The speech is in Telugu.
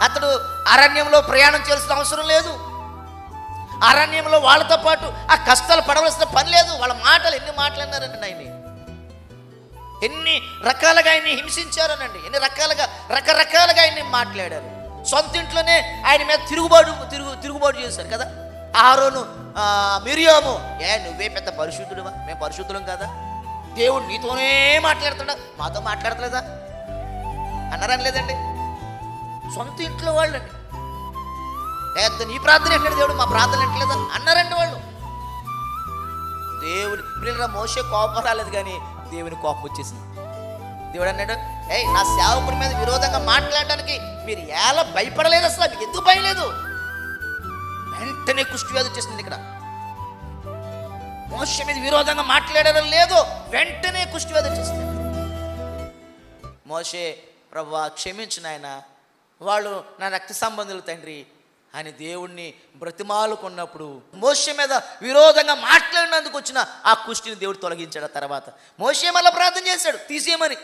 అతడు అరణ్యంలో ప్రయాణం చేయాల్సిన అవసరం లేదు. అరణ్యంలో వాళ్ళతో పాటు ఆ కష్టాలు పడవలసిన పని లేదు. వాళ్ళ మాటలు ఎన్ని మాట్లాడినారండి ఆయన్ని, ఎన్ని రకాలుగా ఆయన్ని హింసించారనండి, ఎన్ని రకరకాలుగా ఆయన్ని మాట్లాడారు. సొంత ఇంట్లోనే ఆయన మీద తిరుగుబాటు చేశారు కదా. ఆరోను మిరియాము, నువ్వే పెద్ద పరిశుద్ధుడువా, మేము పరిశుద్ధులం కదా, దేవుడు నీతోనే మాట్లాడుతున్నా మాతో మాట్లాడతలేదా అన్నారని లేదండి. సొంత ఇంట్లో వాళ్ళండి, లేదా నీ ప్రార్థన ఎట్లేదు దేవుడు, మా ప్రార్థన ఎట్లేదా అన్నారండి వాళ్ళు. దేవుడు పిల్లల మోసే కోపం రాలేదు, కానీ దేవుని కోపం వచ్చేసింది. దేవుడు అన్నాడు, నా సేవకుడి మీద విరోధంగా మాట్లాడడానికి మీరు ఎలా భయపడలేదు, అసలు మీకు ఎందుకు భయం లేదు? వెంటనే కుష్ఠవ్యాధి వచ్చేసింది. ఇక్కడ మోసే మీద విరోధంగా మాట్లాడడం లేదు, వెంటనే కుష్ఠవ్యాధి వచ్చేసింది. మోసే, ప్రభువా క్షమించు నాయన, వాళ్ళు నా రక్త సంబంధులు తండ్రి అని దేవుణ్ణి బ్రతిమాలుకున్నప్పుడు మోషే మీద విరోధంగా మాట్లాడినందుకు వచ్చిన ఆ కుష్టిని దేవుడు తొలగించాడు. ఆ తర్వాత మోషే మళ్ళీ ప్రార్థన చేశాడు తీసేయమని.